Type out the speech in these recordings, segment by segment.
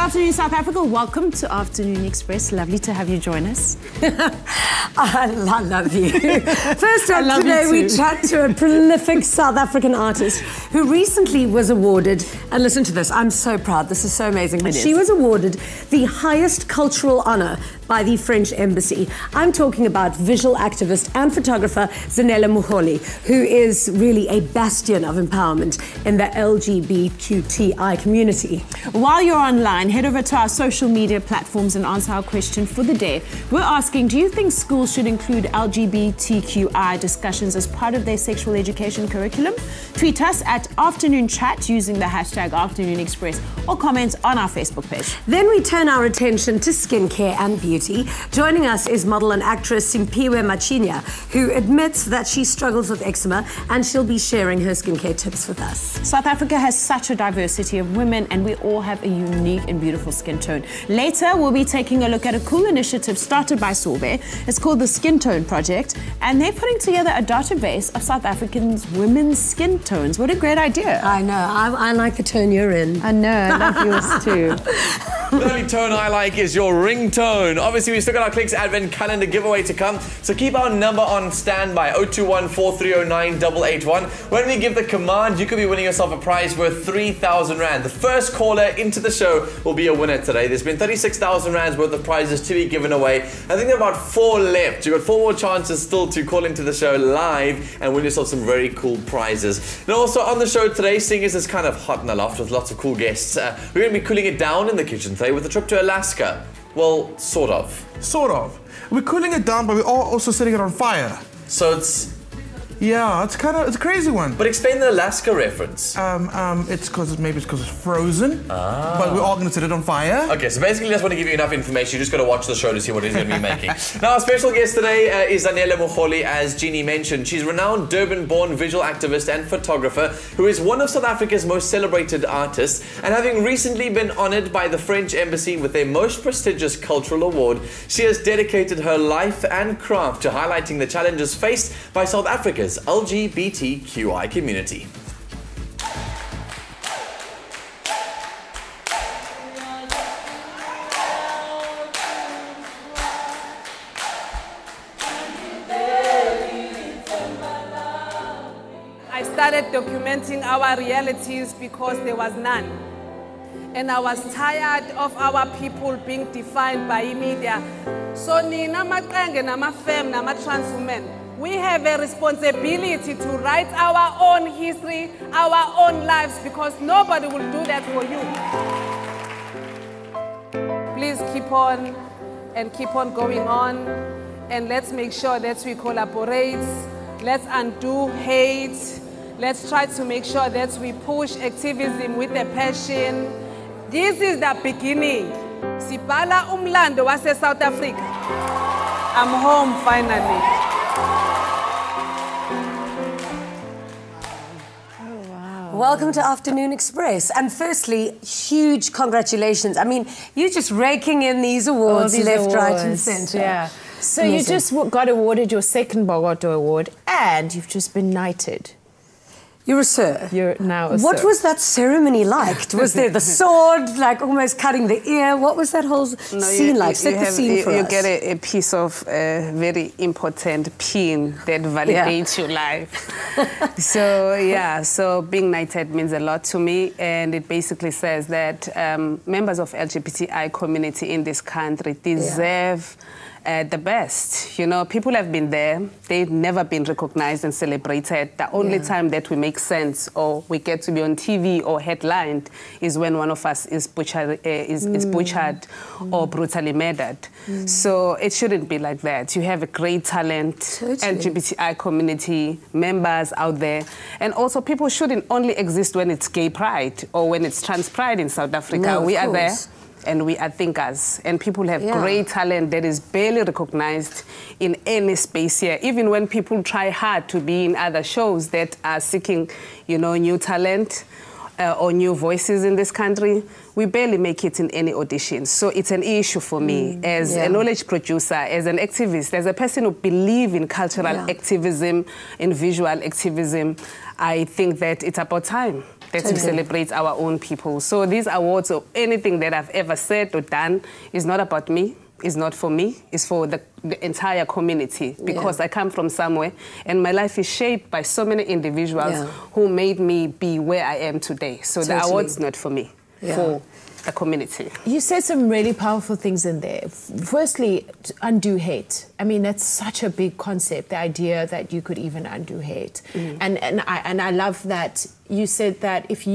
afternoon, South Africa. Welcome to Afternoon Express. Lovely to have you join us. I love you. First up today, we chat to a prolific South African artist who recently was awarded, and listen to this, I'm so proud, this is so amazing, but she was awarded the highest cultural honor by the French Embassy. I'm talking about visual activist and photographer Zanele Muholi, who is really a bastion of empowerment in the LGBTQI community. While you're online, head over to our social media platforms and answer our question for the day. We're asking, do you think schools should include LGBTQI discussions as part of their sexual education curriculum? Tweet us at Afternoon Chat using the hashtag Afternoon Express or comment on our Facebook page. Then we turn our attention to skincare and beauty. Joining us is model and actress Simpiwe Machinya, who admits that she struggles with eczema, and she'll be sharing her skincare tips with us. South Africa has such a diversity of women, and we all have a unique and beautiful skin tone. Later, we'll be taking a look at a cool initiative started by Sorbet. It's called the Skin Tone Project, and they're putting together a database of South Africans' women's skin tones. What a great idea. I know. I like the tone you're in. I know. I love yours too. The only tone I like is your ringtone. Obviously, we've still got our Clicks Advent Calendar giveaway to come, so keep our number on standby, 021 4309 881. When we give the command, you could be winning yourself a prize worth 3,000 Rand. The first caller into the show will be a winner today. There's been 36,000 Rands worth of prizes to be given away. I think there are about 4 left. You've got 4 more chances still to call into the show live and win yourself some very cool prizes. And also on the show today, seeing as it's kind of hot in the loft with lots of cool guests, we're going to be cooling it down in the kitchen today with a trip to Alaska. Well, sort of. Sort of. We're cooling it down, but we're also setting it on fire. So it's... Yeah, it's a crazy one. But explain the Alaska reference. It's because it's frozen. But we're all going to set it on fire. Okay, so basically, I just want to give you enough information. You just got to watch the show to see what he's going to be making. Now, our special guest today is Zanele Muholi, as Jeannie mentioned. She's a renowned Durban-born visual activist and photographer who is one of South Africa's most celebrated artists. And having recently been honored by the French Embassy with their most prestigious cultural award, she has dedicated her life and craft to highlighting the challenges faced by South Africa's LGBTQI community. I started documenting our realities because there was none. And I was tired of our people being defined by media. So nina maqenge nama-femme nama-trans women, we have a responsibility to write our own history, our own lives, because nobody will do that for you. Please keep on and keep on going on, and let's make sure that we collaborate. Let's undo hate. Let's try to make sure that we push activism with a passion. This is the beginning. Sibala umlando wase South Africa. I'm home finally. Welcome to Afternoon Express. And firstly, huge congratulations. I mean, you're just raking in these awards left, right and centre. Yeah. So amazing. You just got awarded your second Bogoto Award and you've just been knighted. You're a sir. You're now a What sir. was that ceremony like? Was there the sword, like almost cutting the ear? What was that whole scene like? Set the scene for us. You get a piece of very important pin that validates your life. So being knighted means a lot to me, and it basically says that members of LGBTI community in this country deserve the best. You know, people have been there. They've never been recognized and celebrated. The only time that we make sense or we get to be on TV or headlined is when one of us is butchered, or brutally murdered. So it shouldn't be like that. You have a great talent, LGBTI community members out there. And also people shouldn't only exist when it's gay pride or when it's trans pride in South Africa. No, we are there. And we are thinkers, and people have great talent that is barely recognized in any space here. Even when people try hard to be in other shows that are seeking, you know, new talent or new voices in this country, we barely make it in any auditions. So it's an issue for me as a knowledge producer, as an activist, as a person who believes in cultural activism, in visual activism. I think that it's about time. that we celebrate our own people. So these awards or anything that I've ever said or done is not about me. Is not for me, it's for the entire community, because I come from somewhere and my life is shaped by so many individuals who made me be where I am today. So the award's not for me, for the community. You said some really powerful things in there. Firstly, to undo hate. I mean, that's such a big concept, the idea that you could even undo hate. And I love that you said that if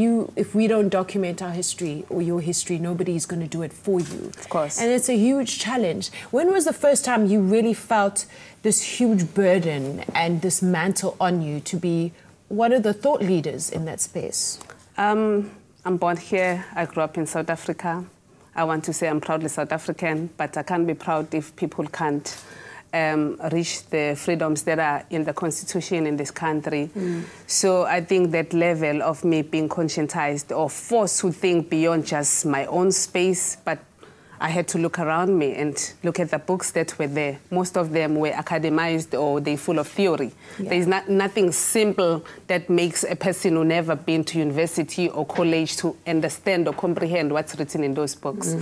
we don't document our history or your history, nobody's going to do it for you. Of course. And it's a huge challenge. When was the first time you really felt this huge burden and this mantle on you to be one of the thought leaders in that space? I'm born here. I grew up in South Africa. I want to say I'm proudly South African, but I can't be proud if people can't reach the freedoms that are in the Constitution in this country. So I think that level of me being conscientized or forced to think beyond just my own space, but I had to look around me and look at the books that were there. Most of them were academized or they're full of theory. There's nothing simple that makes a person who never been to university or college to understand or comprehend what's written in those books.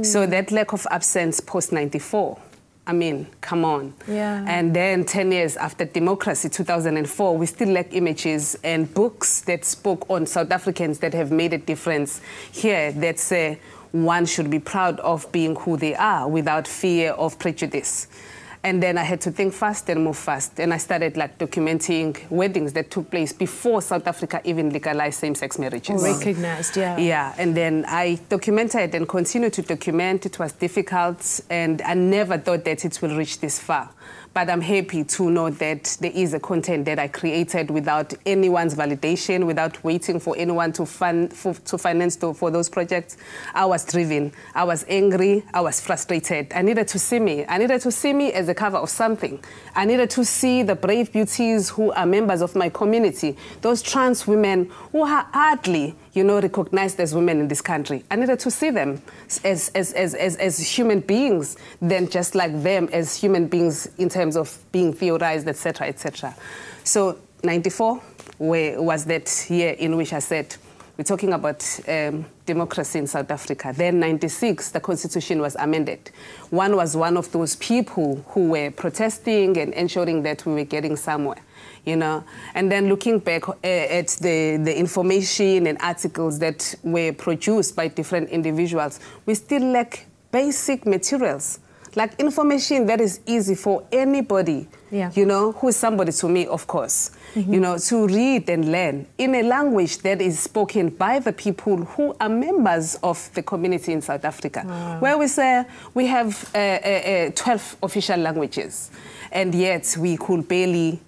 So that lack of absence post-94, I mean, come on. And then 10 years after democracy, 2004, we still lack images and books that spoke on South Africans that have made a difference here, that say, one should be proud of being who they are without fear of prejudice. And then I had to think fast and move fast. And I started documenting weddings that took place before South Africa even legalized same-sex marriages. Recognized, Yeah, and then I documented and continued to document. It was difficult, and I never thought that it will reach this far. But I'm happy to know that there is a content that I created without anyone's validation, without waiting for anyone to finance for those projects. I was driven. I was angry. I was frustrated. I needed to see me. I needed to see me as a cover of something. I needed to see the brave beauties who are members of my community, those trans women who are hardly, recognized as women in this country. I needed to see them as human beings, then just like them as human beings in terms of being theorized, etc., etc. So 94 was that year in which I said, we're talking about democracy in South Africa. Then 96, the Constitution was amended. One was one of those people who were protesting and ensuring that we were getting somewhere. And then looking back at the information and articles that were produced by different individuals, we still lack basic materials, like information that is easy for anybody, who is somebody to me, of course, to read and learn in a language that is spoken by the people who are members of the community in South Africa, where we say we have 12 official languages, and yet we could barely,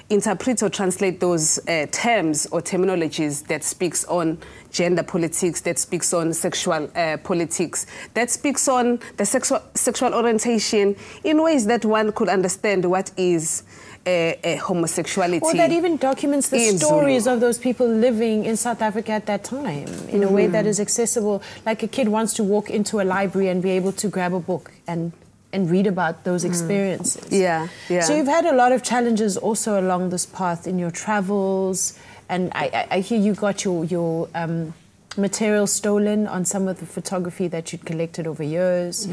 interpret or translate those terms or terminologies that speaks on gender politics, that speaks on sexual politics, that speaks on the sexual orientation in ways that one could understand what is homosexuality. Or that even documents the stories of those people living in South Africa at that time in a way that is accessible. Like a kid wants to walk into a library and be able to grab a book and read about those experiences. So you've had a lot of challenges also along this path in your travels, and I hear you got your material stolen on some of the photography that you'd collected over years.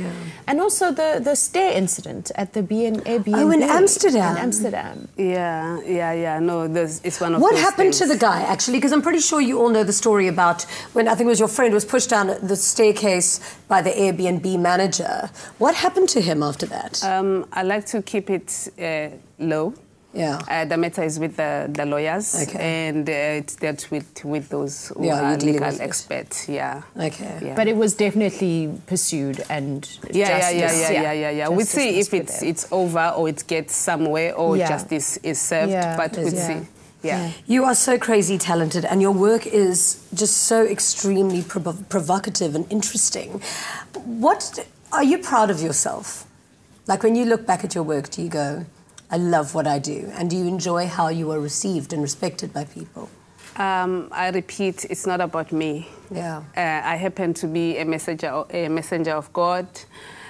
And also the stair incident at the Airbnb. Oh, in Amsterdam. In Amsterdam. No, it's one of What those happened things. to the guy, actually? Because I'm pretty sure you all know the story about when, I think it was your friend, was pushed down the staircase by the Airbnb manager. What happened to him after that? I like to keep it low. The matter is with the lawyers, and it's dealt with those who are legal experts. But it was definitely pursued and justice. We'll see if it's over or it gets somewhere or justice is served, but we'll see. You are so crazy talented, and your work is just so extremely provocative and interesting. What are you proud of yourself? Like when you look back at your work, do you go, I love what I do? And do you enjoy how you are received and respected by people? I repeat, it's not about me. I happen to be a messenger of God,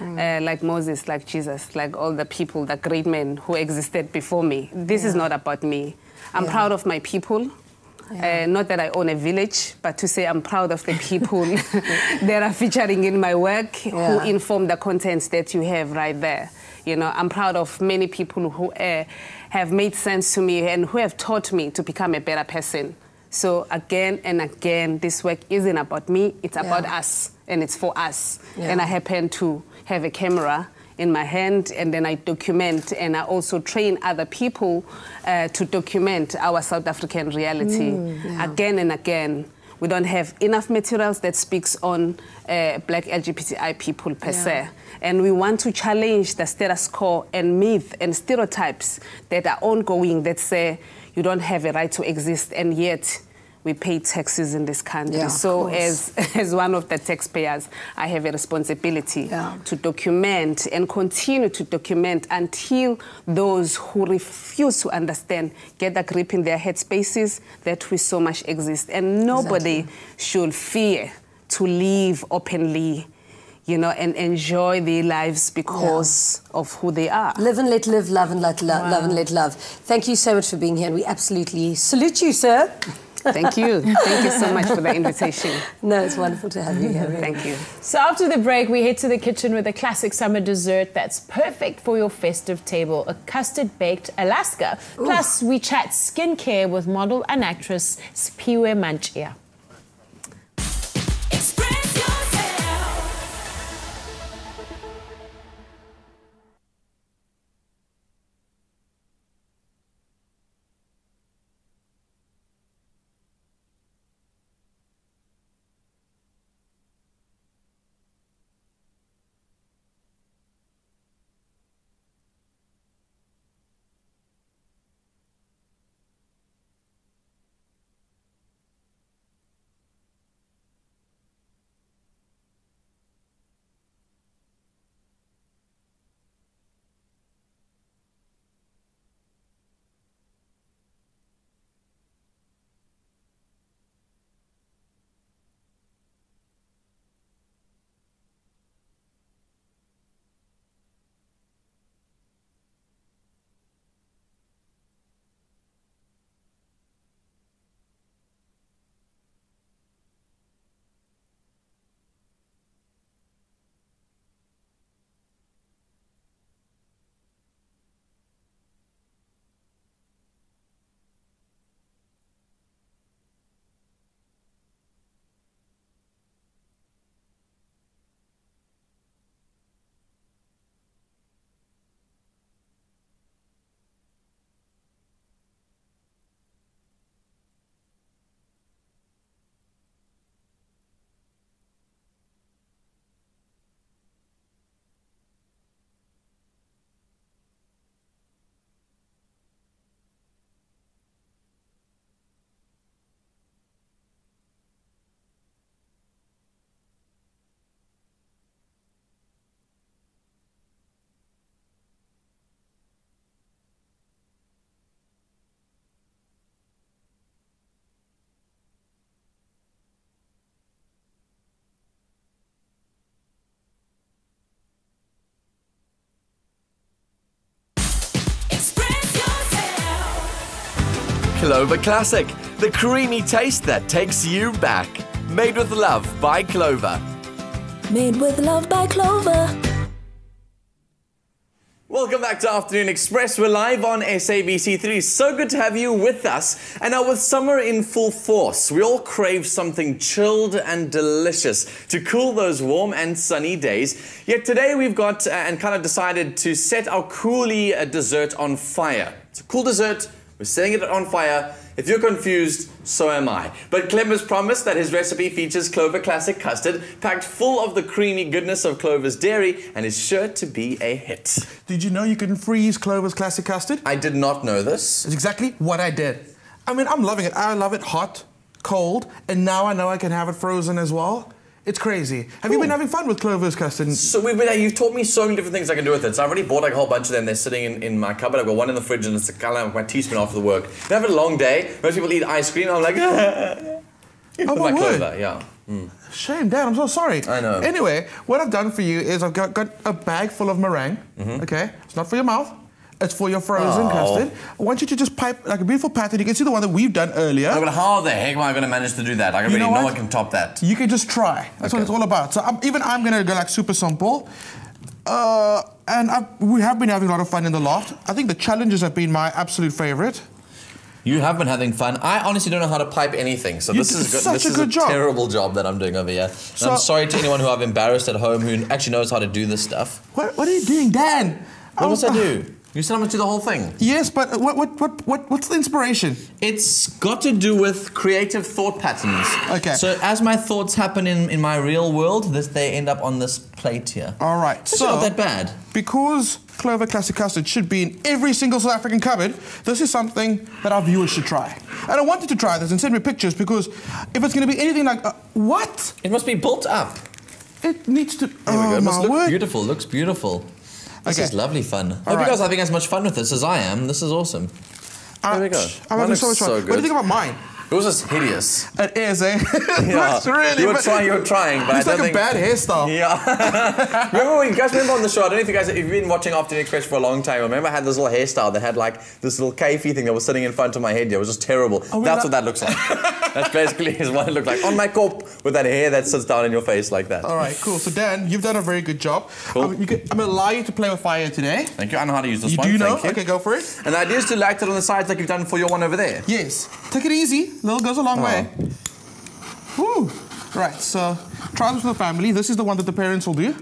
like Moses, like Jesus, like all the people, the great men who existed before me. This is not about me. I'm proud of my people. Not that I own a village, but to say I'm proud of the people that are featuring in my work, who inform the contents that you have right there. You know, I'm proud of many people who have made sense to me and who have taught me to become a better person. So again and again, this work isn't about me, it's about us, and it's for us. And I happen to have a camera in my hand, and then I document, and I also train other people to document our South African reality. Again and again. We don't have enough materials that speaks on black LGBTI people per se. And we want to challenge the status quo and myth and stereotypes that are ongoing that say you don't have a right to exist, and yet we pay taxes in this country. So as one of the taxpayers, I have a responsibility to document and continue to document until those who refuse to understand get a grip in their headspaces that we so much exist. And nobody should fear to live openly, you know, and enjoy their lives because of who they are. Live and let live, love and let love, love and let love. Thank you so much for being here, and we absolutely salute you, sir. Thank you. Thank you so much for the invitation. No, it's wonderful to have you here. Really. Thank you. So after the break, we head to the kitchen with a classic summer dessert that's perfect for your festive table, a Custard Baked Alaska. Plus, we chat skincare with model and actress Spiwe Manchia. Clover Classic, the creamy taste that takes you back. Made with love by Clover. Made with love by Clover. Welcome back to Afternoon Express. We're live on SABC3. So good to have you with us. And now with summer in full force, we all crave something chilled and delicious to cool those warm and sunny days. Yet today we've got and kind of decided to set our coolie dessert on fire. It's a cool dessert. We're setting it on fire. If you're confused, so am I. But Clem has promised that his recipe features Clover Classic custard, packed full of the creamy goodness of Clover's dairy, and is sure to be a hit. Did you know you can freeze Clover's Classic custard? I did not know this. It's exactly what I did. I mean, I'm loving it. I love it hot, cold, and now I know I can have it frozen as well. It's crazy. Have you been having fun with Clover's custard? So you've taught me so many different things I can do with it. So I've already bought like a whole bunch of them. They're sitting in my cupboard. I've got one in the fridge, and it's kind of like my teaspoon after the work. I have a long day. Most people eat ice cream. I'm like, oh my word. Clover, yeah. Shame, Dad. I'm so sorry. I know. Anyway, what I've done for you is I've got a bag full of meringue. Okay, it's not for your mouth. It's for your frozen custard. I want you to just pipe like a beautiful pattern. You can see the one that we've done earlier. No, but how the heck am I going to manage to do that? Like, no one can top that. You can just try. That's what it's all about. So I'm going to go like super simple. And we have been having a lot of fun in the loft. I think the challenges have been my absolute favorite. You have been having fun. I honestly don't know how to pipe anything, so this is a terrible job that I'm doing over here. So, I'm sorry to anyone who I've embarrassed at home who actually knows how to do this stuff. What are you doing, Dan? What must I do? You said I'm going to do the whole thing. Yes, but what's the inspiration? It's got to do with creative thought patterns. Okay. So as my thoughts happen in my real world, they end up on this plate here. All right. It's not that bad. Because Clover Classic Custard should be in every single South African cupboard, this is something that our viewers should try. And I wanted to try this and send me pictures because if it's going to be anything like... what? It must be built up. It needs to... There we go. It must look beautiful. Looks beautiful. This is lovely fun. I hope you guys are having as much fun with this as I am. This is awesome. There we go. I'm having so much fun. What do you think about mine? Yours is hideous. It is, eh? Yeah. It's really... You're trying, but it's I don't like a bad hairstyle. Yeah. remember on the show, I don't know if you've been watching Afternoon Express for a long time, remember I had this little hairstyle that had like this little kafee thing that was sitting in front of my head here. It was just terrible. That's what that looks like. That's basically what it looked like. On my corp with that hair that sits down in your face like that. All right, cool. So Dan, you've done a very good job. Cool. I'm going to allow you to play with fire today. Thank you. I know how to use this one. You do know? Thank you. Okay, go for it. And the idea is to light it on the sides like you've done for your one over there. Yes. Take it easy. Little goes a long way. Woo. Right, so try this with the family. This is the one that the parents will do.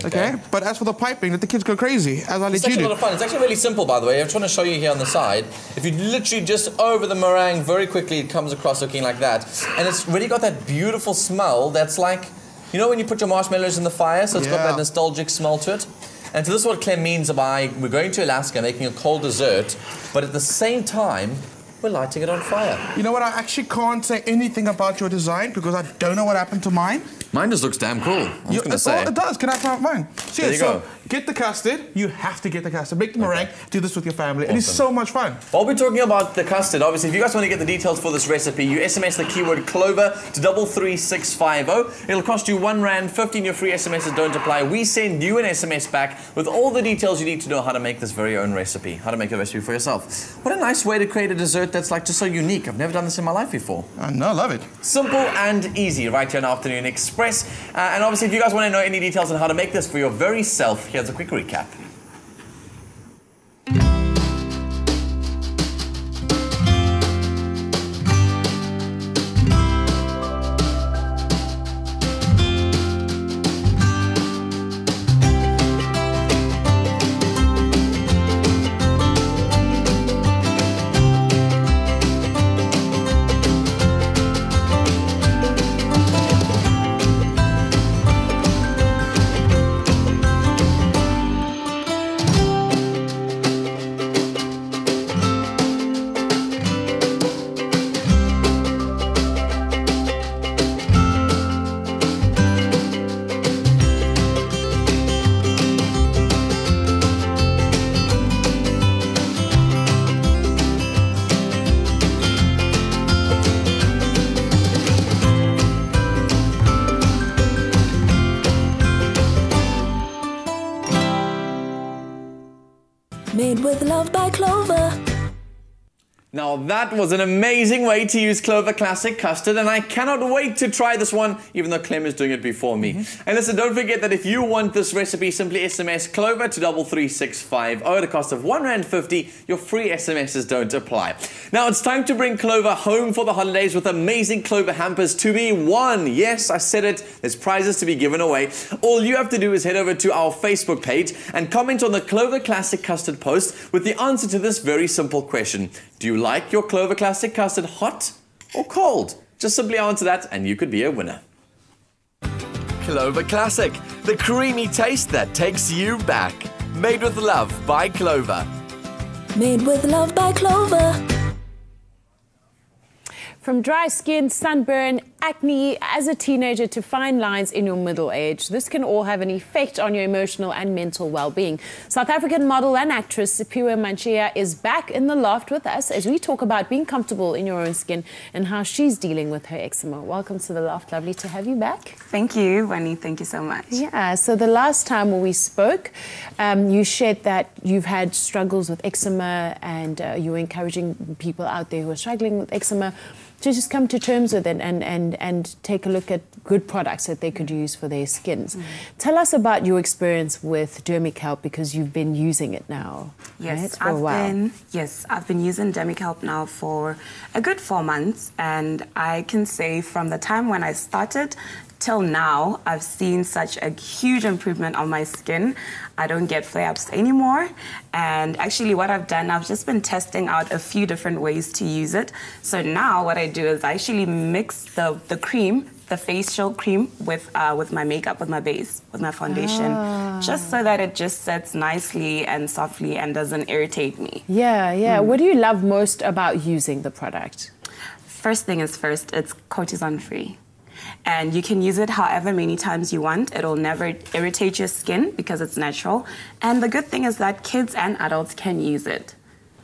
Okay. But as for the piping, let the kids go crazy, as I let you do. It's actually a lot of fun. It's actually really simple, by the way. I'm trying to show you here on the side. If you literally just over the meringue very quickly, it comes across looking like that. And it's really got that beautiful smell that's like, you know when you put your marshmallows in the fire, so it's got that nostalgic smell to it? And so this is what Clem means by we're going to Alaska, making a cold dessert, but at the same time, we're lighting it on fire. You know what? I actually can't say anything about your design because I don't know what happened to mine. Mine just looks damn cool. I was going to say. It does. Can I try mine? So, there you go. Get the custard. You have to get the custard. Make the meringue. Do this with your family. Awesome. It is so much fun. While we're talking about the custard, obviously, if you guys want to get the details for this recipe, you SMS the keyword Clover to 33650. It'll cost you R1.50. Your free SMSs don't apply. We send you an SMS back with all the details you need to know how to make this very own recipe, how to make a recipe for yourself. What a nice way to create a dessert that's like just so unique. I've never done this in my life before. I know, love it. Simple and easy, right here on Afternoon Express. And obviously, if you guys want to know any details on how to make this for your very self, here's a quick recap. Made with love by Clover. Now that was an amazing way to use Clover Classic Custard, and I cannot wait to try this one, even though Clem is doing it before me. And listen, don't forget that if you want this recipe, simply SMS Clover to 33650 at a cost of R1.50. Your free SMSs don't apply. Now it's time to bring Clover home for the holidays with amazing Clover hampers to be won. Yes, I said it. There's prizes to be given away. All you have to do is head over to our Facebook page and comment on the Clover Classic Custard post with the answer to this very simple question. Do you like your Clover Classic Custard hot or cold? Just simply answer that and you could be a winner. Clover Classic, the creamy taste that takes you back. Made with love by Clover. Made with love by Clover. From dry skin, sunburn, acne as a teenager to fine lines in your middle age. This can all have an effect on your emotional and mental well-being. South African model and actress Siphiwe Manchia is back in the loft with us as we talk about being comfortable in your own skin and how she's dealing with her eczema. Welcome to the loft. Lovely to have you back. Thank you, Wani. Thank you so much. Yeah, so the last time we spoke, you shared that you've had struggles with eczema and you were encouraging people out there who are struggling with eczema to just come to terms with it and take a look at good products that they could use for their skins. Tell us about your experience with DermiCalp because you've been using it now. Yes, right? For a while. I've been using DermiCalp now for a good 4 months, and I can say from the time when I started till now, I've seen such a huge improvement on my skin. I don't get flare-ups anymore. And actually what I've done, I've just been testing out a few different ways to use it. So now what I do is I actually mix the cream, the facial cream, with my makeup, with my base, with my foundation, just so that it just sets nicely and softly and doesn't irritate me. Yeah. What do you love most about using the product? First thing is first, it's cortisone-free. And you can use it however many times you want. It'll never irritate your skin because it's natural. And the good thing is that kids and adults can use it.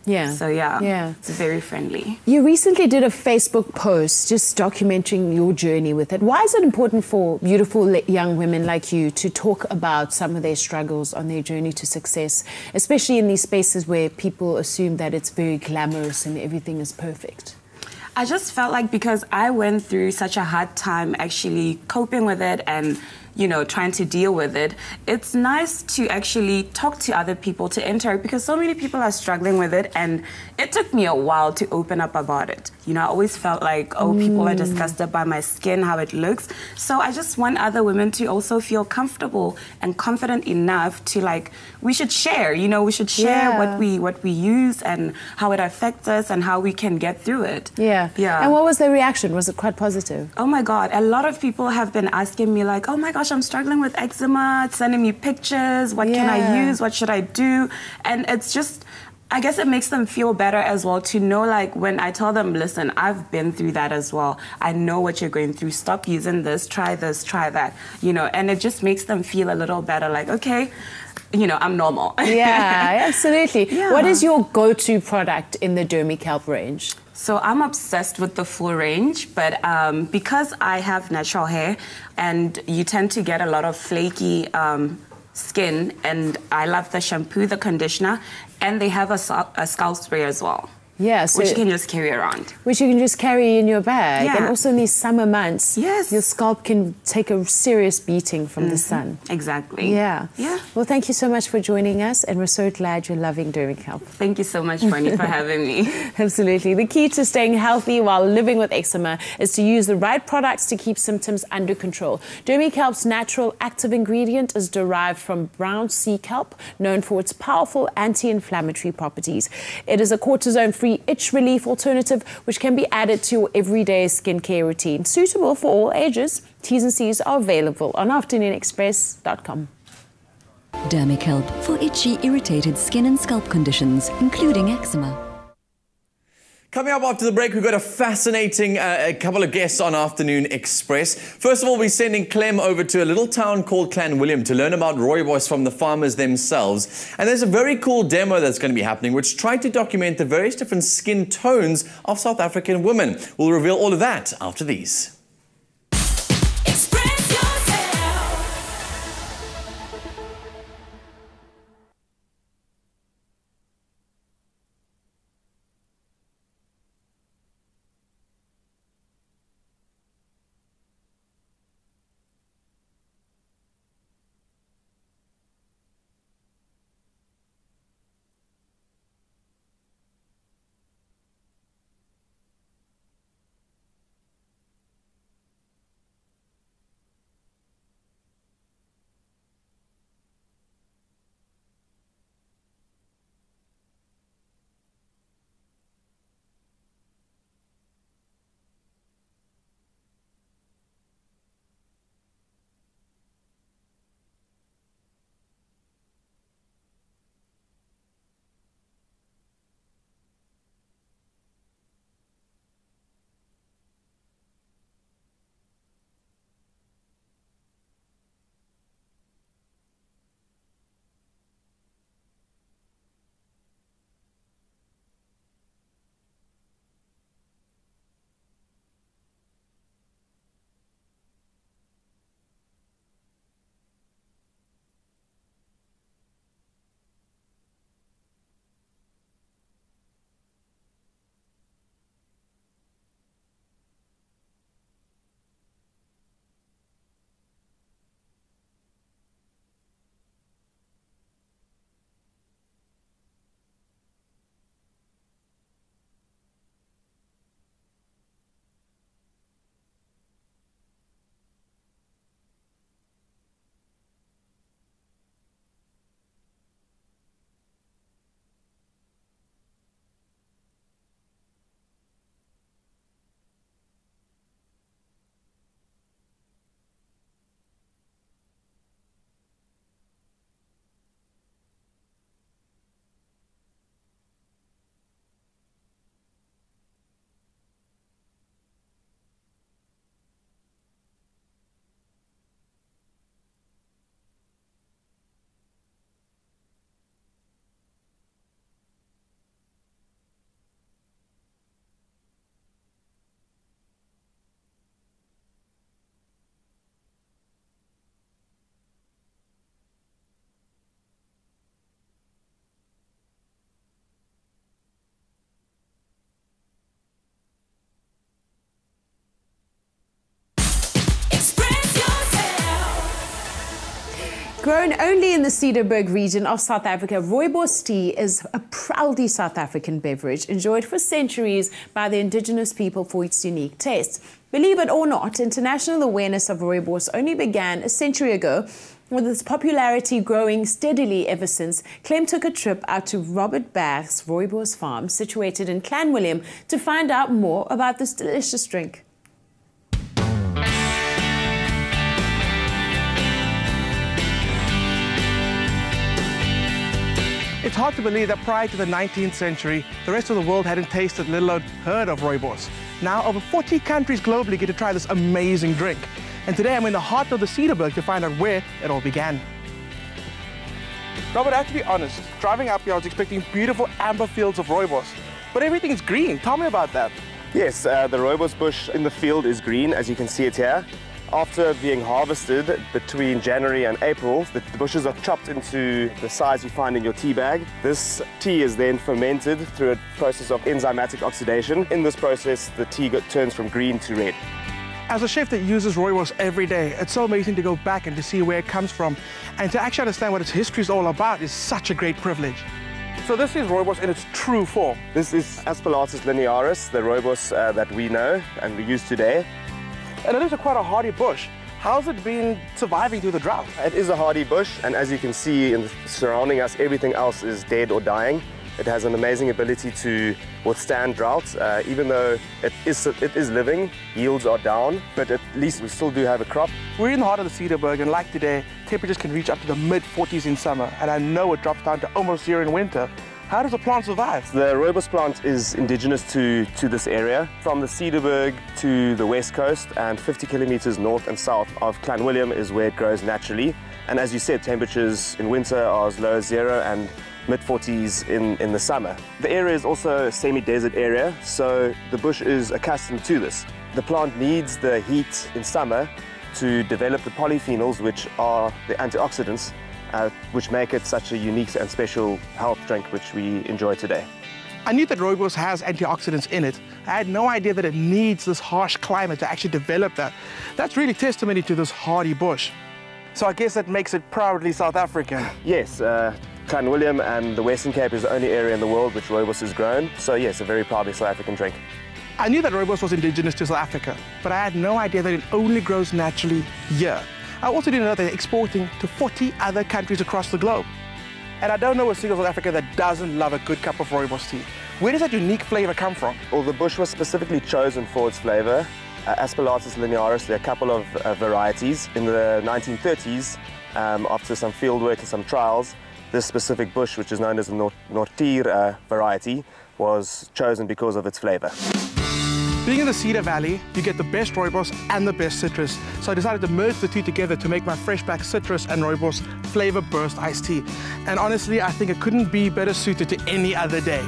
Yeah. So yeah, it's very friendly. You recently did a Facebook post just documenting your journey with it. Why is it important for beautiful young women like you to talk about some of their struggles on their journey to success, especially in these spaces where people assume that it's very glamorous and everything is perfect? I just felt like because I went through such a hard time actually coping with it and, you know, trying to deal with it, it's nice to actually talk to other people, to interact, because so many people are struggling with it, and it took me a while to open up about it. You know, I always felt like, people are disgusted by my skin, how it looks. So I just want other women to also feel comfortable and confident enough to, like, we should share, you know, we should share what we use and how it affects us and how we can get through it. Yeah. And what was the reaction? Was it quite positive? Oh my God, a lot of people have been asking me like, oh my gosh, I'm struggling with eczema, sending me pictures, what can I use, what should I do? And it's just, I guess it makes them feel better as well to know, like, when I tell them, listen, I've been through that as well. I know what you're going through. Stop using this, try that, you know, and it just makes them feel a little better, like, okay, you know, I'm normal. Yeah, absolutely. Yeah. What is your go-to product in the DermiCalp range? So I'm obsessed with the full range, but because I have natural hair and you tend to get a lot of flaky skin, and I love the shampoo, the conditioner, and they have a scalp spray as well. Yeah, so which you can just carry around. Which you can just carry in your bag. Yeah. And also in these summer months, yes, your scalp can take a serious beating from the sun. Exactly. Yeah. Well, thank you so much for joining us, and we're so glad you're loving DermiCalp. Thank you so much, Bonnie, for having me. Absolutely. The key to staying healthy while living with eczema is to use the right products to keep symptoms under control. DermiCalp's natural active ingredient is derived from brown sea kelp, known for its powerful anti-inflammatory properties. It is a cortisone-free itch relief alternative which can be added to your everyday skincare routine, suitable for all ages. T's and C's are available on afternoonexpress.com. DermiCalp for itchy, irritated skin and scalp conditions, including eczema. Coming up after the break, we've got a fascinating couple of guests on Afternoon Express. First of all, we're sending Clem over to a little town called Clanwilliam to learn about Rooibos from the farmers themselves. And there's a very cool demo that's going to be happening, which tried to document the various different skin tones of South African women. We'll reveal all of that after these. Grown only in the Cederberg region of South Africa, Rooibos tea is a proudly South African beverage enjoyed for centuries by the indigenous people for its unique taste. Believe it or not, international awareness of Rooibos only began a century ago, with its popularity growing steadily ever since. Clem took a trip out to Robert Berg's Rooibos farm, situated in Clanwilliam, to find out more about this delicious drink. It's hard to believe that prior to the 19th century, the rest of the world hadn't tasted, let alone heard of Rooibos. Now, over 40 countries globally get to try this amazing drink. And today I'm in the heart of the Cederberg to find out where it all began. Robert, I have to be honest, driving up here I was expecting beautiful amber fields of Rooibos, but everything is green. Tell me about that. Yes, the Rooibos bush in the field is green, as you can see it here. After being harvested between January and April, the bushes are chopped into the size you find in your tea bag. This tea is then fermented through a process of enzymatic oxidation. In this process, the tea turns from green to red. As a chef that uses Rooibos every day, it's so amazing to go back and to see where it comes from, and to actually understand what its history is all about is such a great privilege. So this is Rooibos in its true form. This is Asperlatus linearis, the Rooibos that we know and we use today. And it is quite a hardy bush. How's it been surviving through the drought? It is a hardy bush, and as you can see surrounding us, everything else is dead or dying. It has an amazing ability to withstand drought. Even though it is living, yields are down, but at least we still do have a crop. We're in the heart of the Cederberg, and like today, temperatures can reach up to the mid-40s in summer, and I know it drops down to almost 0 in winter. How does the plant survive? The Rooibos plant is indigenous to this area. From the Cederberg to the west coast and 50 kilometers north and south of Clanwilliam is where it grows naturally. And as you said, temperatures in winter are as low as 0 and mid-40s in the summer. The area is also a semi-desert area, so the bush is accustomed to this. The plant needs the heat in summer to develop the polyphenols, which are the antioxidants, which make it such a unique and special health drink which we enjoy today. I knew that Rooibos has antioxidants in it. I had no idea that it needs this harsh climate to actually develop that. That's really testimony to this hardy bush. So I guess that makes it proudly South African. Yes, Clanwilliam and the Western Cape is the only area in the world which Rooibos is grown. So yes, a very proudly South African drink. I knew that Rooibos was indigenous to South Africa, but I had no idea that it only grows naturally here. I also didn't know that they're exporting to 40 other countries across the globe. And I don't know a single South African that doesn't love a good cup of Rooibos tea. Where does that unique flavor come from? Well, the bush was specifically chosen for its flavor. Asperlatus linearis, there are a couple of varieties. In the 1930s, after some field work and some trials, this specific bush, which is known as the Nortier variety, was chosen because of its flavor. Being in the Cedar Valley, you get the best Rooibos and the best citrus. So I decided to merge the two together to make my Freshback Citrus and Rooibos Flavor Burst Iced Tea. And honestly, I think it couldn't be better suited to any other day.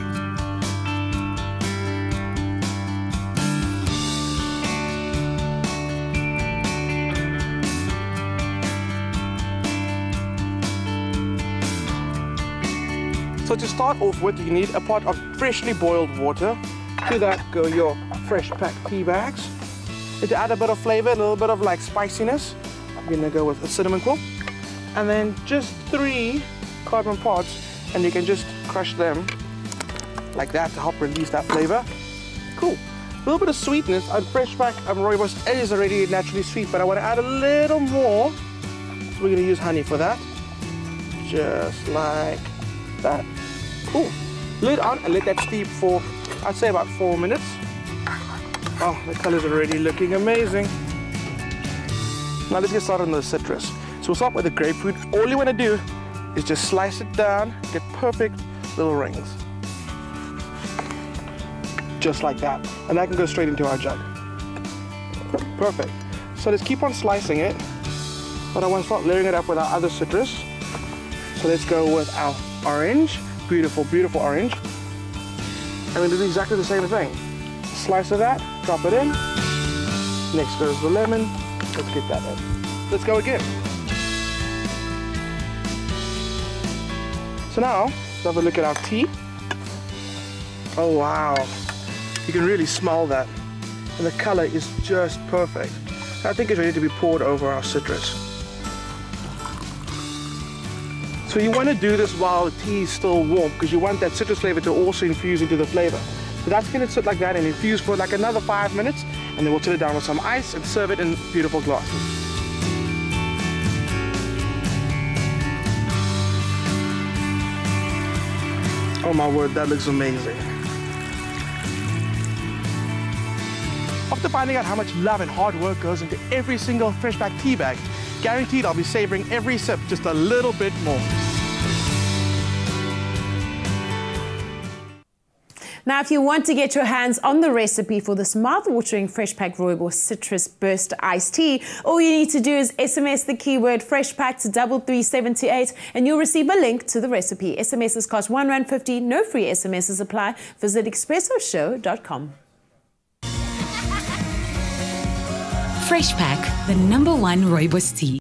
So to start off with, you need a pot of freshly boiled water. To that go your fresh packed tea bags. And to add a bit of flavor, a little bit of like spiciness, I'm gonna go with a cinnamon quill. And then just 3 cardamom pods, and you can just crush them like that to help release that flavor. Cool. A little bit of sweetness. On Freshback Rooibos, it is already naturally sweet, but I want to add a little more. So we're gonna use honey for that. Just like that. Cool. Lid on and let that steep for, I'd say, about 4 minutes. Oh, the colors are already looking amazing. Now let's get started on the citrus. So we'll start with the grapefruit. All you want to do is just slice it down, get perfect little rings. Just like that. And that can go straight into our jug. Perfect. So let's keep on slicing it, but I want to start layering it up with our other citrus. So let's go with our orange. Beautiful, beautiful orange. And we do exactly the same thing. Slice of that, drop it in. Next goes the lemon. Let's get that in. Let's go again. So now, let's have a look at our tea. Oh wow, you can really smell that. And the color is just perfect. I think it's ready to be poured over our citrus. So you want to do this while the tea is still warm because you want that citrus flavor to also infuse into the flavor. So that's going to sit like that and infuse for like another 5 minutes, and then we'll sit it down with some ice and serve it in beautiful glasses. Oh my word, that looks amazing. After finding out how much love and hard work goes into every single fresh packed tea bag, guaranteed I'll be savoring every sip just a little bit more. Now, if you want to get your hands on the recipe for this mouth-watering fresh pack Rooibos citrus burst iced tea, all you need to do is SMS the keyword fresh pack to 33728 and you'll receive a link to the recipe. SMSs cost R1.50, no free SMSs apply. Visit expressoshow.com. Fresh Pack, the #1 Rooibos tea.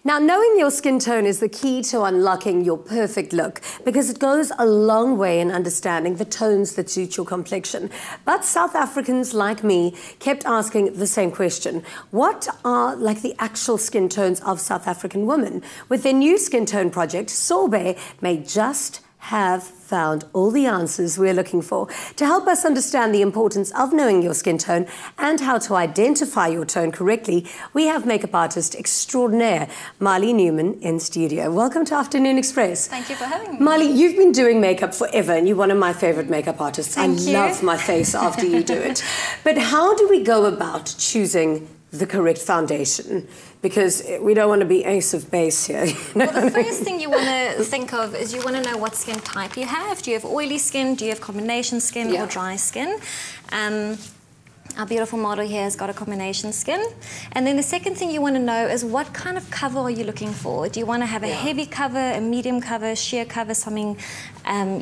Now, knowing your skin tone is the key to unlocking your perfect look because it goes a long way in understanding the tones that suit your complexion. But South Africans like me kept asking the same question. What are like the actual skin tones of South African women? With their new skin tone project, Sorbet may just have found all the answers we're looking for. To help us understand the importance of knowing your skin tone and how to identify your tone correctly, we have makeup artist extraordinaire Marley Newman in studio. Welcome to Afternoon Express. Thank you for having me. Marley, you've been doing makeup forever and you're one of my favorite makeup artists. Thank you. Love my face after you do it. But how do we go about choosing the correct foundation? Because we don't want to be ace of base here. Well, the first thing you want to think of is you want to know what skin type you have. Do you have oily skin? Do you have combination skin or dry skin? Our beautiful model here has got a combination skin. And then the second thing you want to know is what kind of cover are you looking for? Do you want to have a heavy cover, a medium cover, sheer cover, something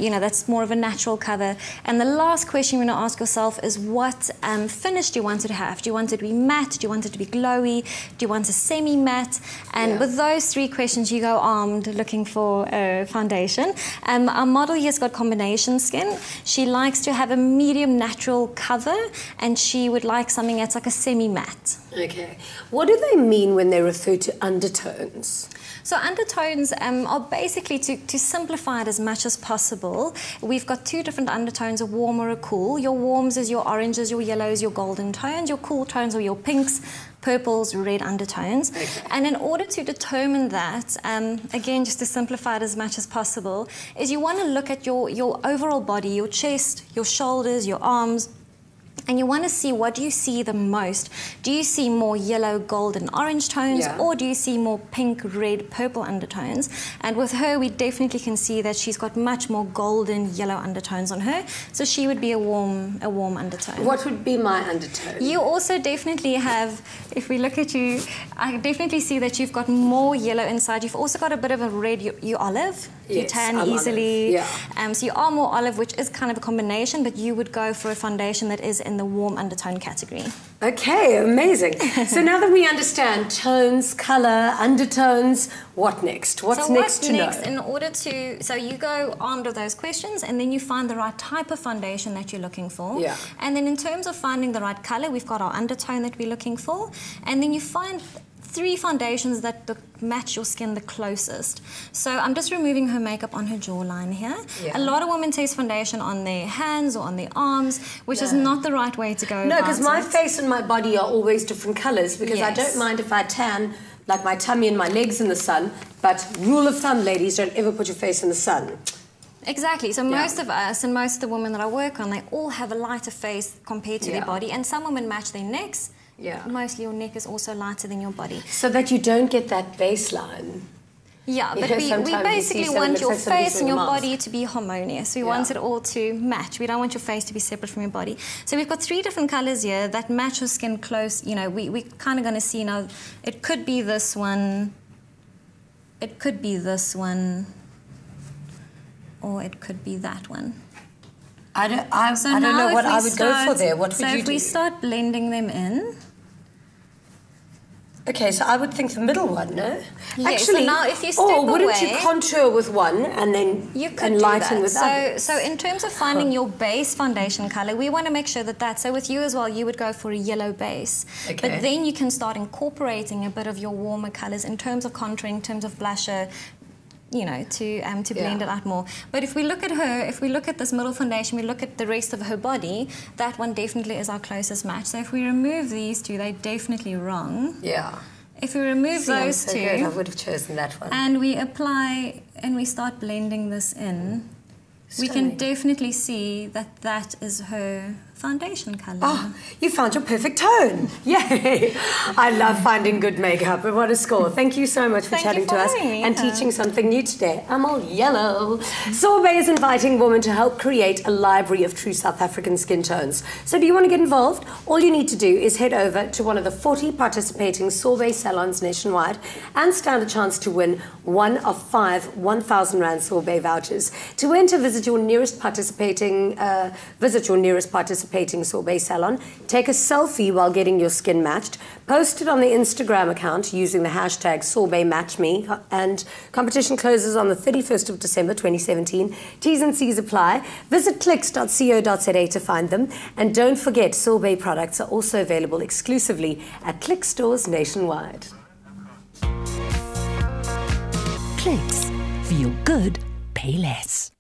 you know, that's more of a natural cover? And the last question you want to ask yourself is what finish do you want it to have? Do you want it to be matte? Do you want it to be glowy? Do you want a semi-matte? And with those three questions, you go armed looking for a foundation. Our model here has got combination skin. She likes to have a medium natural cover, and she would like something that's like a semi-matte. Okay. What do they mean when they refer to undertones? So undertones are basically, to simplify it as much as possible, we've got two different undertones, a warm or a cool. Your warms is your oranges, your yellows, your golden tones. Your cool tones are your pinks, purples, red undertones. Okay. And in order to determine that, again, just to simplify it as much as possible, is you want to look at your overall body, your chest, your shoulders, your arms, and you want to see what do you see the most. Do you see more yellow, gold and orange tones, or do you see more pink, red, purple undertones? And with her, we definitely can see that she's got much more golden, yellow undertones on her. So she would be a warm undertone. What would be my undertone? You also definitely have, if we look at you, I definitely see that you've got more yellow inside. You've also got a bit of a red, you olive. You tan easily. So you are more olive, which is kind of a combination, but you would go for a foundation that is in the warm undertone category. Okay, amazing. So now that we understand tones, colour, undertones, what next? What's next to know? In order to, so you go armed with those questions and then you find the right type of foundation that you're looking for. Yeah. And then in terms of finding the right colour, we've got our undertone that we're looking for. And then you find three foundations that match your skin the closest. So I'm just removing her makeup on her jawline here. Yeah. A lot of women test foundation on their hands or on their arms, which is not the right way to go. No, because my face and my body are always different colours, because I don't mind if I tan like my tummy and my legs in the sun, but rule of thumb, ladies, don't ever put your face in the sun. Exactly. So most of us and most of the women that I work on, they all have a lighter face compared to their body, and some women match their necks. Yeah. Mostly your neck is also lighter than your body. So that you don't get that baseline. Yeah, but we basically want your face and your body to be harmonious. We want it all to match. We don't want your face to be separate from your body. So we've got three different colours here that match your skin close. You know, we're kind of going to see now, it could be this one, it could be this one, or it could be that one. I don't know what I would go for there. What would you do? So if we start blending them in, Okay, so I would think the middle one, no? Yes, Actually, so now if you step or wouldn't away, you contour with one and then you could and do lighten that. with others? So in terms of finding your base foundation color, we want to make sure that so with you as well, you would go for a yellow base. Okay. But then you can start incorporating a bit of your warmer colors in terms of contouring, in terms of blusher, you know, to blend it out more. But if we look at her, if we look at this middle foundation, we look at the rest of her body, that one definitely is our closest match. So if we remove these two, they're definitely wrong. Yeah. If we remove those two, good. I would have chosen that one. and we apply and we start blending this in, we can definitely see that that is her foundation colour. Oh, you found your perfect tone. Yay. I love finding good makeup. What a score. Thank you so much for chatting to us and teaching something new today. I'm all yellow. Sorbet is inviting women to help create a library of true South African skin tones. So do you want to get involved? All you need to do is head over to one of the 40 participating Sorbet salons nationwide and stand a chance to win one of 5 1,000 Rand Sorbet vouchers. To enter, visit your nearest participating Sorbet salon, take a selfie while getting your skin matched, post it on the Instagram account using the hashtag SorbetMatchMe, and competition closes on the 31st of December 2017. T's and C's apply. Visit clicks.co.za to find them, and don't forget Sorbet products are also available exclusively at Click stores nationwide. Clicks. Feel good, pay less.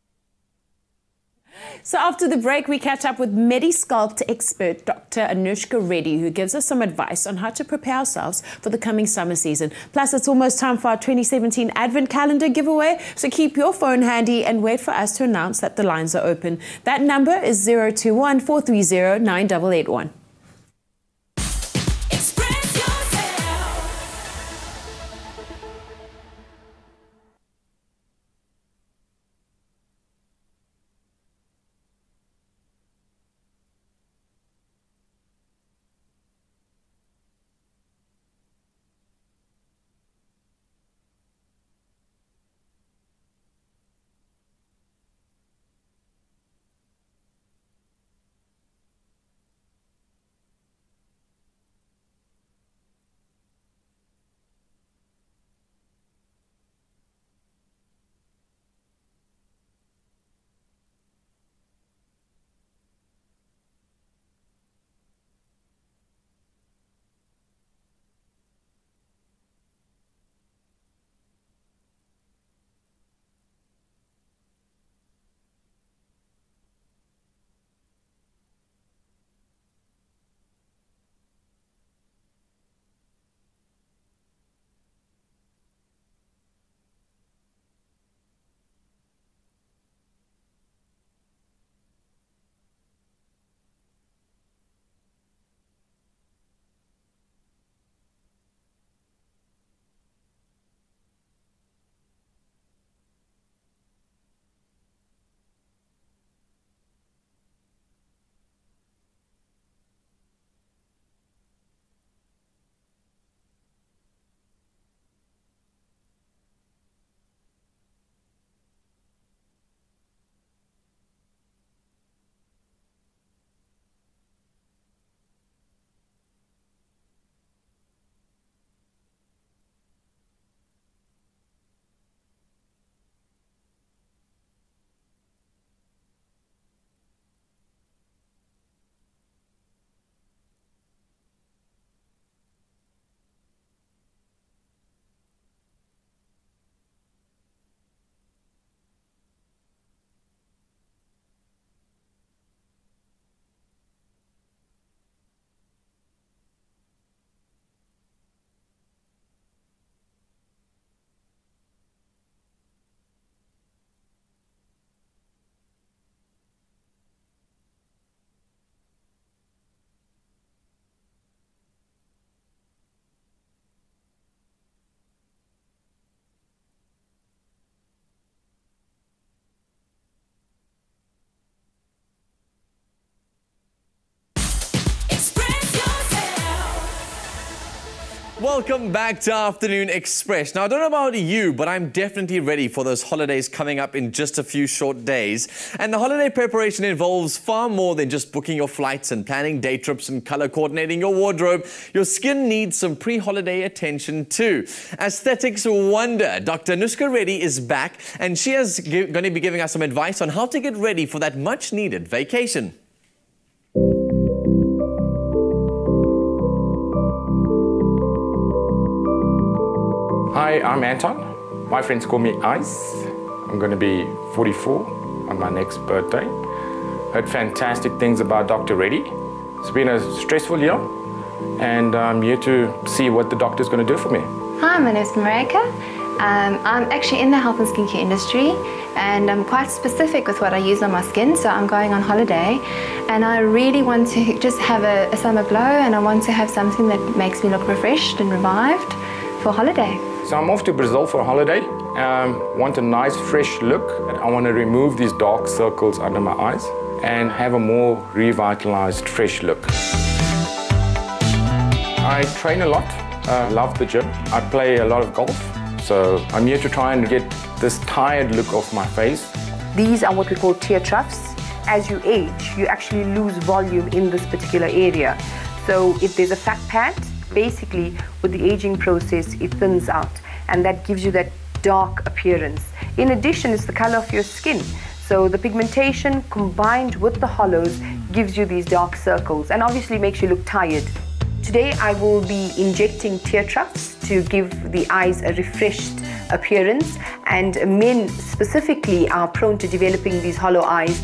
So after the break, we catch up with Medisculpt expert Dr. Anushka Reddy, who gives us some advice on how to prepare ourselves for the coming summer season. Plus, it's almost time for our 2017 Advent Calendar giveaway, so keep your phone handy and wait for us to announce that the lines are open. That number is 021 430 9881. Welcome back to Afternoon Express. Now, I don't know about you, but I'm definitely ready for those holidays coming up in just a few short days. And the holiday preparation involves far more than just booking your flights and planning day trips and color coordinating your wardrobe. Your skin needs some pre-holiday attention too. Aesthetics wonder Dr. Anushka Reddy is back, and she is going to be giving us some advice on how to get ready for that much-needed vacation. Hi, I'm Anton. My friends call me Ice. I'm going to be 44 on my next birthday. Heard fantastic things about Dr. Reddy. It's been a stressful year, and I'm here to see what the doctor's going to do for me. Hi, my name's Marika. I'm actually in the health and skincare industry, and I'm quite specific with what I use on my skin, so I'm going on holiday, and I really want to just have a summer glow, and I want to have something that makes me look refreshed and revived for holiday. So I'm off to Brazil for a holiday. Want a nice fresh look. I want to remove these dark circles under my eyes and have a more revitalized fresh look. I train a lot, love the gym. I play a lot of golf. So I'm here to try and get this tired look off my face. These are what we call tear troughs. As you age, you actually lose volume in this particular area. So if there's a fat pad, basically with the aging process it thins out, and that gives you that dark appearance. In addition, it's the color of your skin, so the pigmentation combined with the hollows gives you these dark circles and obviously makes you look tired. Today I will be injecting tear troughs to give the eyes a refreshed appearance, and men specifically are prone to developing these hollow eyes.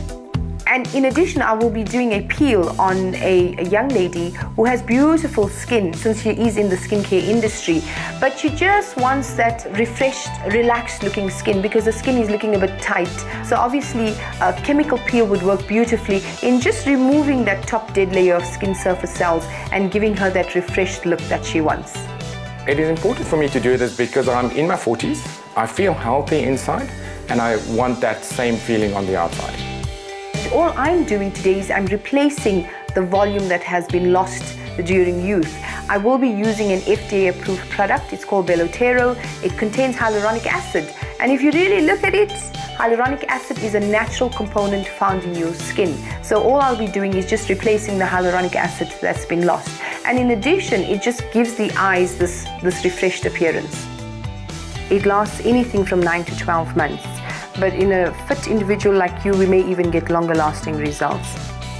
And in addition, I will be doing a peel on a young lady who has beautiful skin, since she is in the skincare industry, but she just wants that refreshed, relaxed looking skin because the skin is looking a bit tight. So obviously a chemical peel would work beautifully in just removing that top dead layer of skin surface cells and giving her that refreshed look that she wants. It is important for me to do this because I'm in my 40s, I feel healthy inside, and I want that same feeling on the outside. All I'm doing today is I'm replacing the volume that has been lost during youth. I will be using an FDA-approved product. It's called Belotero. It contains hyaluronic acid. And if you really look at it, hyaluronic acid is a natural component found in your skin. So all I'll be doing is just replacing the hyaluronic acid that's been lost. And in addition, it just gives the eyes this refreshed appearance. It lasts anything from 9 to 12 months. But in a fit individual like you, we may even get longer lasting results.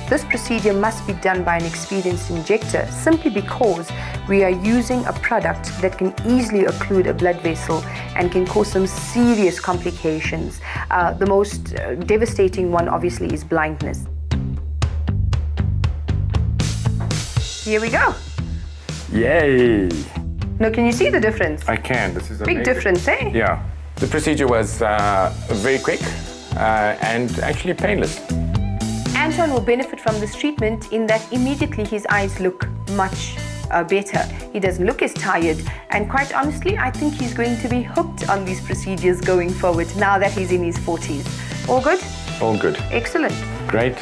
This procedure must be done by an experienced injector simply because we are using a product that can easily occlude a blood vessel and can cause some serious complications. The most devastating one obviously is blindness. Here we go. Yay! Now can you see the difference? I can. This is a big difference, eh? Yeah. The procedure was very quick and actually painless. Anton will benefit from this treatment in that immediately his eyes look much better. He doesn't look as tired, and quite honestly, I think he's going to be hooked on these procedures going forward now that he's in his 40s. All good? All good. Excellent. Great.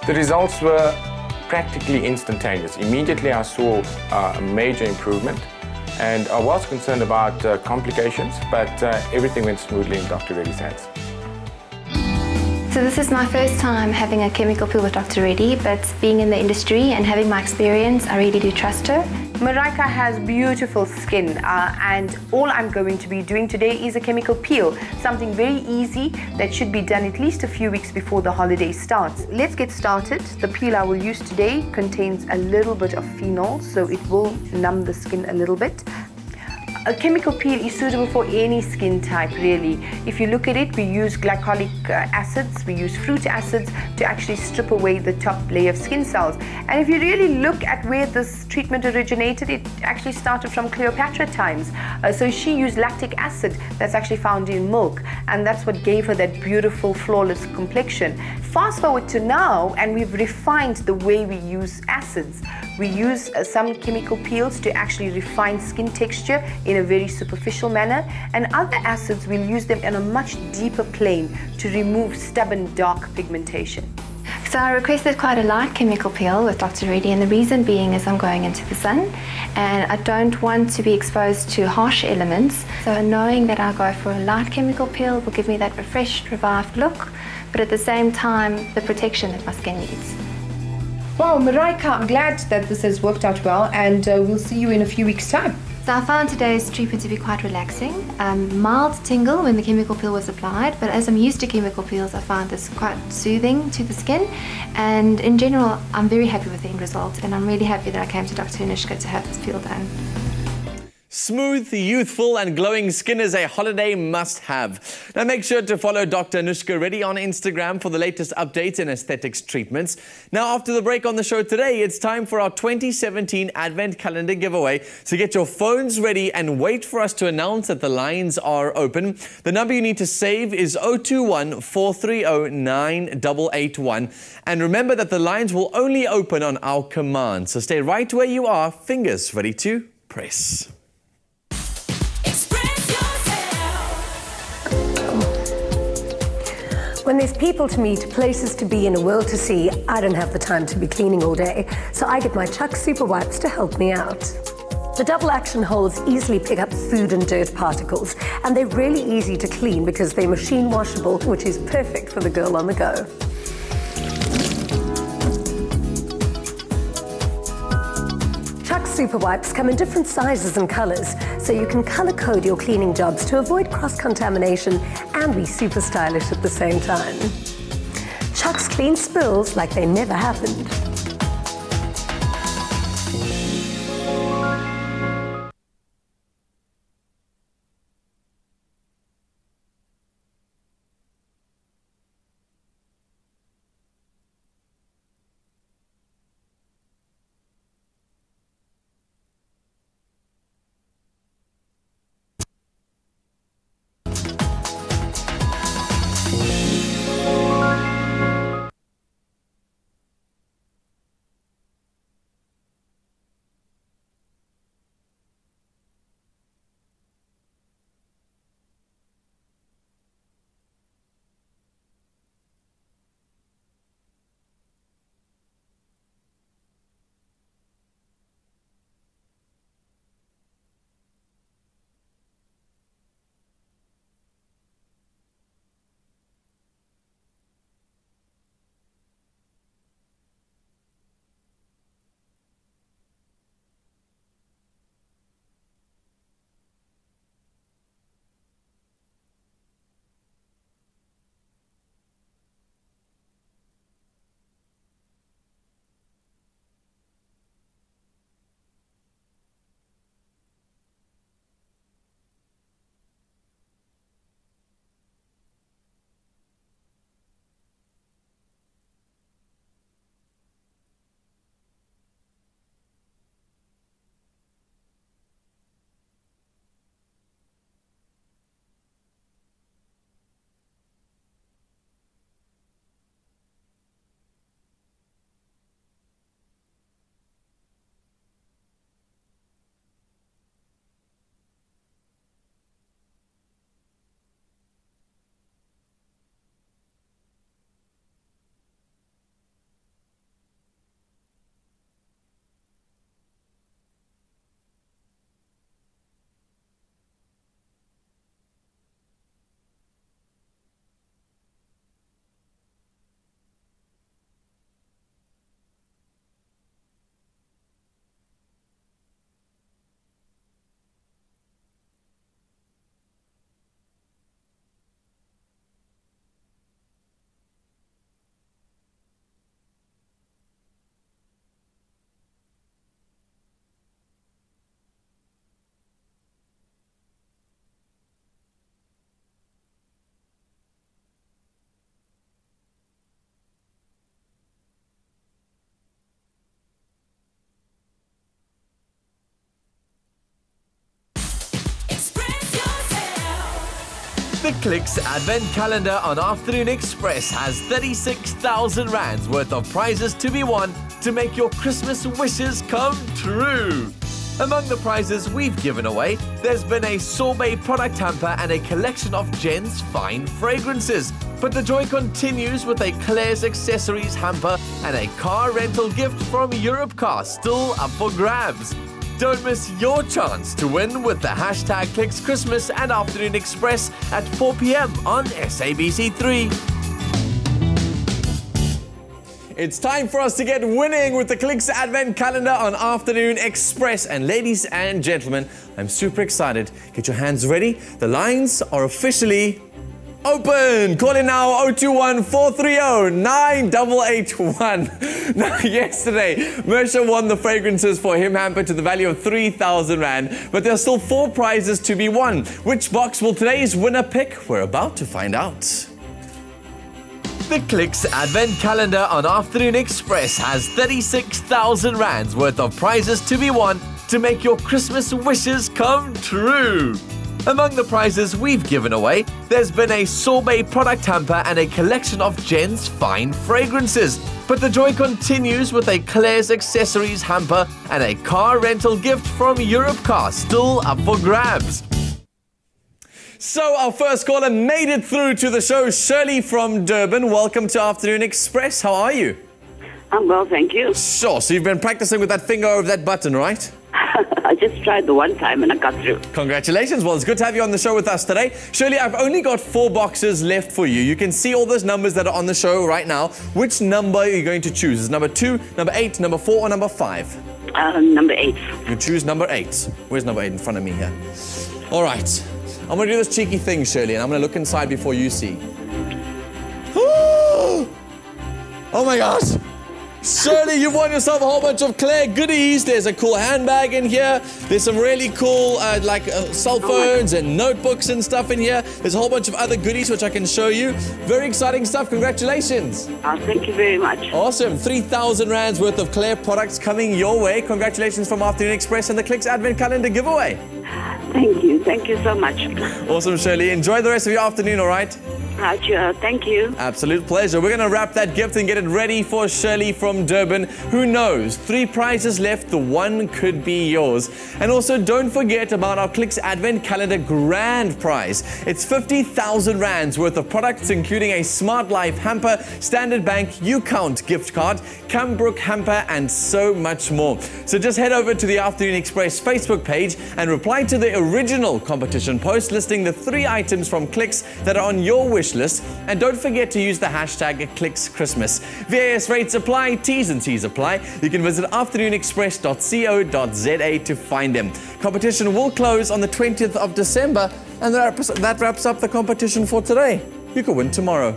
The results were practically instantaneous. Immediately I saw a major improvement. And I was concerned about complications, but everything went smoothly in Dr. Reddy's hands. So this is my first time having a chemical peel with Dr. Reddy, but being in the industry and having my experience, I really do trust her. Marika has beautiful skin, and all I'm going to be doing today is a chemical peel, something very easy that should be done at least a few weeks before the holiday starts. Let's get started. The peel I will use today contains a little bit of phenol, so it will numb the skin a little bit. A chemical peel is suitable for any skin type, really. If you look at it, we use glycolic acids, we use fruit acids to actually strip away the top layer of skin cells. And if you really look at where this treatment originated, it actually started from Cleopatra times. So she used lactic acid that's actually found in milk, and that's what gave her that beautiful, flawless complexion. Fast forward to now, and we've refined the way we use acids. We use some chemical peels to actually refine skin texture in a very superficial manner, and other acids we'll use them in a much deeper plane to remove stubborn dark pigmentation. So I requested quite a light chemical peel with Dr. Reddy, and the reason being is I'm going into the sun and I don't want to be exposed to harsh elements. So knowing that I'll go for a light chemical peel will give me that refreshed, revived look, but at the same time, the protection that my skin needs. Wow, Marika, I'm glad that this has worked out well, and we'll see you in a few weeks' time. So I found today's treatment to be quite relaxing. Mild tingle when the chemical peel was applied, but as I'm used to chemical peels, I found this quite soothing to the skin. And in general, I'm very happy with the end result, and I'm really happy that I came to Dr. Anushka to have this peel done. Smooth, youthful and glowing skin is a holiday must-have. Now make sure to follow Dr. Anushka Reddy on Instagram for the latest updates and aesthetics treatments. Now after the break on the show today, it's time for our 2017 Advent Calendar giveaway. So get your phones ready and wait for us to announce that the lines are open. The number you need to save is 021 430 9881. And remember that the lines will only open on our command. So stay right where you are, fingers ready to press. When there's people to meet, places to be, and a world to see, I don't have the time to be cleaning all day, so I get my Chuck Super Wipes to help me out. The double action holes easily pick up food and dirt particles, and they're really easy to clean because they're machine washable, which is perfect for the girl on the go. Chuck Super Wipes come in different sizes and colors, so you can color code your cleaning jobs to avoid cross-contamination and be super stylish at the same time. Chuck's clean spills like they never happened. The Clicks Advent Calendar on Afternoon Express has 36,000 rands worth of prizes to be won to make your Christmas wishes come true. Among the prizes we've given away, there's been a sorbet product hamper and a collection of Jen's fine fragrances. But the joy continues with a Claire's Accessories hamper and a car rental gift from Europe Car still up for grabs. Don't miss your chance to win with the hashtag Clicks Christmas and Afternoon Express at 4 p.m. on SABC3. It's time for us to get winning with the Clicks Advent Calendar on Afternoon Express. And ladies and gentlemen, I'm super excited. Get your hands ready. The lines are officially open. Call in now, 021-430-9881. Now, yesterday, Mersha won the fragrances for him hamper to the value of 3,000 Rand. But there are still 4 prizes to be won. Which box will today's winner pick? We're about to find out. The Clicks Advent Calendar on Afternoon Express has 36,000 Rands worth of prizes to be won to make your Christmas wishes come true. Among the prizes we've given away, there's been a sorbet product hamper and a collection of Jen's fine fragrances. But the joy continues with a Claire's Accessories hamper and a car rental gift from Europe Car still up for grabs. So our first caller made it through to the show, Shirley from Durban. Welcome to Afternoon Express. How are you? I'm well, thank you. Sure, so you've been practicing with that finger over that button, right? I just tried the one time and I got through. Congratulations. Well, it's good to have you on the show with us today. Shirley, I've only got 4 boxes left for you. You can see all those numbers that are on the show right now. Which number are you going to choose? Is number 2, number 8, number 4, or number 5? Number 8. You choose number 8. Where's number 8 in front of me here? All right. I'm going to do this cheeky thing, Shirley, and I'm going to look inside before you see. Oh my gosh! Shirley, you've won yourself a whole bunch of Claire goodies. There's a cool handbag in here. There's some really cool cell phones and notebooks and stuff in here. There's a whole bunch of other goodies which I can show you. Very exciting stuff. Congratulations. Thank you very much. Awesome. 3,000 Rands worth of Claire products coming your way. Congratulations from Afternoon Express and the Clicks Advent Calendar giveaway. Thank you. Thank you so much. Awesome, Shirley. Enjoy the rest of your afternoon, all right? Right, sure. Thank you. Absolute pleasure. We're going to wrap that gift and get it ready for Shirley from Durban. Who knows? 3 prizes left. The one could be yours. And also, don't forget about our Clicks Advent Calendar grand prize. It's 50,000 Rands worth of products, including a Smart Life hamper, Standard Bank UCount gift card, Cambrook hamper, and so much more. So just head over to the Afternoon Express Facebook page and reply to the original competition post listing the 3 items from Clicks that are on your wish list, and don't forget to use the hashtag ClicksChristmas. VAS rates apply, T's and C's apply. You can visit afternoonexpress.co.za to find them. Competition will close on the 20th of December, and that wraps up the competition for today. You could win tomorrow.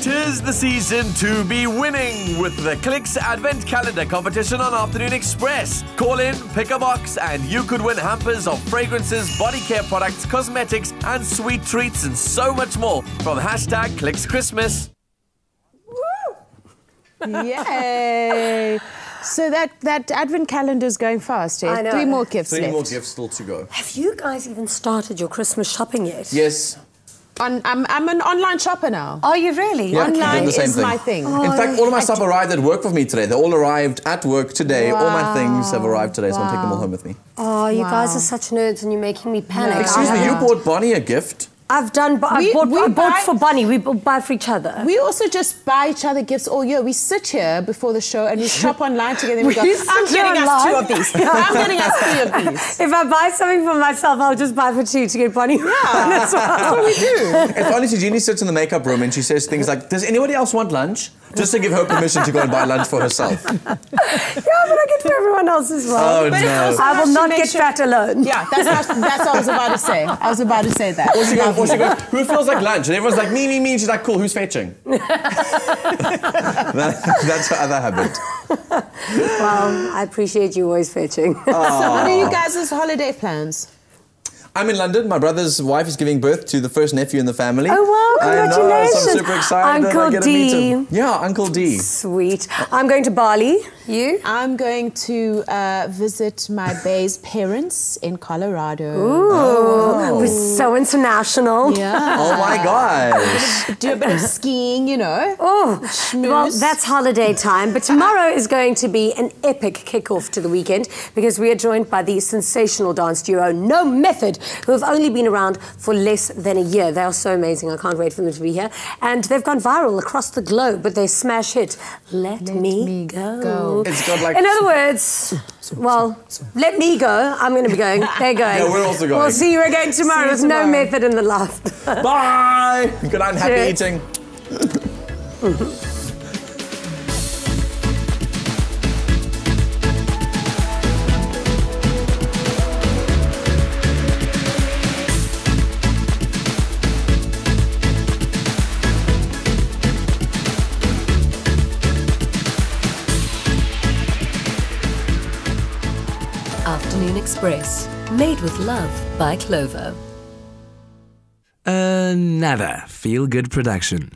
'Tis the season to be winning with the Clicks Advent Calendar competition on Afternoon Express. Call in, pick a box, and you could win hampers of fragrances, body care products, cosmetics, and sweet treats, and so much more from hashtag ClicksChristmas. Yay! So that Advent calendar is going fast, eh? I know. 3 more gifts left. 3 more gifts still to go. Have you guys even started your Christmas shopping yet? Yes. I'm an online shopper now. Are you really? Yeah, Online the same is thing. my thing. In fact, all of my stuff arrived at work with me today. They all arrived at work today. All my things have arrived today, so I'm taking them all home with me. Oh, you guys are such nerds and you're making me panic. Excuse me, you bought Bonnie a gift. I've bought for Bonnie. We buy for each other. We also just buy each other gifts all year. We sit here before the show and we shop online together and we go, I'm getting us 2 of these. I'm getting us 3 of these. If I buy something for myself, I'll just buy for 2 to get Bonnie. Yeah, that's what we do. It's honestly, Jeannie sits in the makeup room and she says things like, does anybody else want lunch? Just to give her permission to go and buy lunch for herself. Yeah, but I get for everyone else as well. Oh, no. I will not get fat alone. Yeah, that's what I was about to say. I was about to say that. Or she goes, who feels like lunch? And everyone's like, me. And she's like, cool, who's fetching? That's her other habit. Well, I appreciate you always fetching. So what are you guys' holiday plans? I'm in London. My brother's wife is giving birth to the first nephew in the family. Oh, wow, congratulations. I know, so I'm super excited that I get to meet him. Yeah, Uncle D. Sweet. I'm going to Bali. You? I'm going to visit my bae's parents in Colorado. Ooh, we're so international. Yeah. Oh, my gosh. Do a bit of skiing, you know. Oh, well, that's holiday time. But tomorrow is going to be an epic kickoff to the weekend because we are joined by the sensational dance duo No Method, who have only been around for less than a year. They are so amazing. I can't wait for them to be here. And they've gone viral across the globe with their smash hit, Let Me Go. It's got like... In other words, well, let me go. I'm going to be going. They're going. Yeah, we're also going. We'll see you again tomorrow with no method in the loft. Bye. Good night and happy eating. Afternoon Express, made with love by Clover. Another feel-good production.